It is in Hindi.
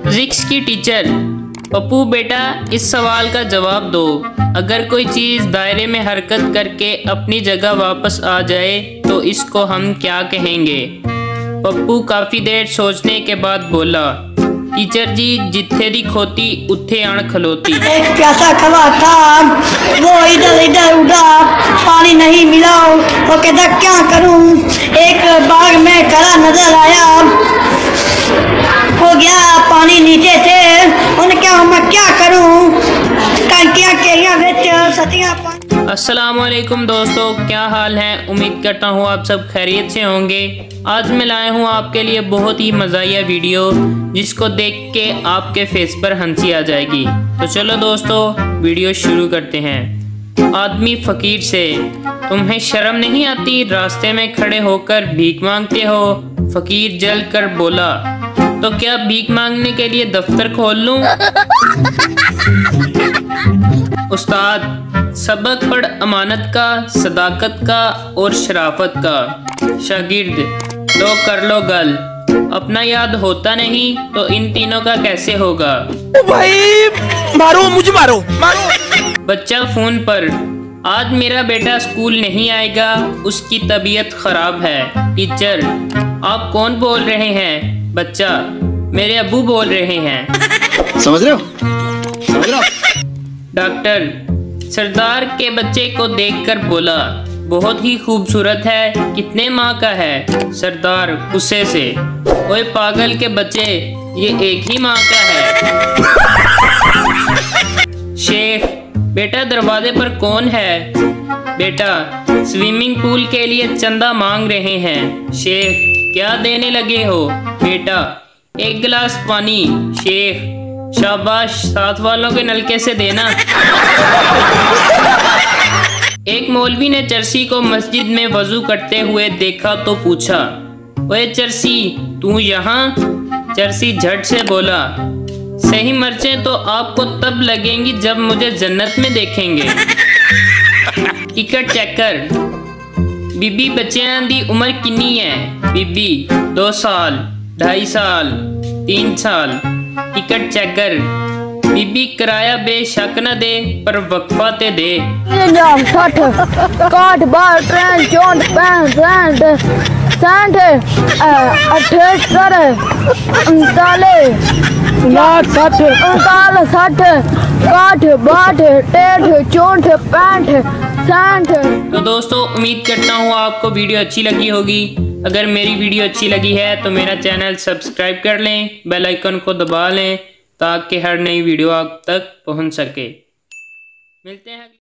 फिजिक्स की टीचर, पप्पू बेटा इस सवाल का जवाब दो। अगर कोई चीज़ दायरे में हरकत करके अपनी जगह वापस आ जाए तो इसको हम क्या कहेंगे? पप्पू काफ़ी देर सोचने के बाद बोला, टीचर जी जिथे दी खोती उथे आण खलोती। एक प्यासा खड़ा था, वो इधर इधर उड़ा, पानी नहीं मिला, वो कहता क्या करूं। एक बाग में खड़ा नजर आया, हो गया पानी नीचे से, उन्हें क्या मैं क्या करूं, टंकियां केरियां बेच सतियां। अस्सलाम वालेकुम दोस्तों, क्या हाल है? उम्मीद करता हूँ आप सब खैरियत से होंगे। आज मैं लाया हूँ आपके लिए बहुत ही मज़ाहिया वीडियो, जिसको देख के आपके फेस पर हंसी आ जाएगी। तो चलो दोस्तों वीडियो शुरू करते हैं। आदमी फ़कीर से, तुम्हें शर्म नहीं आती? रास्ते में खड़े होकर भीख मांगते हो। फ़कीर जल कर बोला, तो क्या भीख मांगने के लिए दफ्तर खोल लूं? उस्ताद, सबक पढ़ अमानत का, सदाकत का और शराफत का। शागिर्द, लो कर लो गल, अपना याद होता नहीं तो इन तीनों का कैसे होगा? भाई मारो, मुझे मारो मारो। बच्चा फोन पर, आज मेरा बेटा स्कूल नहीं आएगा, उसकी तबीयत खराब है। टीचर, आप कौन बोल रहे हैं? बच्चा, मेरे अब्बू बोल रहे हैं। समझ रहे हो? डॉक्टर, सरदार के बच्चे को देखकर बोला, बहुत ही खूबसूरत है, कितने माह का है? सरदार गुस्से से, ओए पागल के बच्चे, ये एक ही माह का है। शेख, बेटा दरवाजे पर कौन है? बेटा, स्विमिंग पूल के लिए चंदा मांग रहे हैं। शेख, क्या देने लगे हो? बेटा, एक गिलास पानी। शेख, शाबाश, साथ वालों के नलके से देना। एक मौलवी ने चरसी को मस्जिद में वजू करते हुए देखा तो पूछा, ओए चरसी, तू यहाँ? चरसी झट से बोला, सही मर्चें तो आपको तब लगेंगी जब मुझे जन्नत में देखेंगे। टिकट चेकर, बीबी बच्चों दी उम्र कितनी है? बीबी, 2 साल, 2.5 साल, 3 साल। टिकट चेकर, बीबी किराया बेशक न दे पर वक्फा ते दे। 60 काट बार ट्रेन 64 65 68 39 60 काट 62 64 65। तो दोस्तों उम्मीद करता हूँ आपको वीडियो अच्छी लगी होगी। अगर मेरी वीडियो अच्छी लगी है तो मेरा चैनल सब्सक्राइब कर लें, बेल आइकन को दबा लें ताकि हर नई वीडियो आप तक पहुँच सके। मिलते हैं।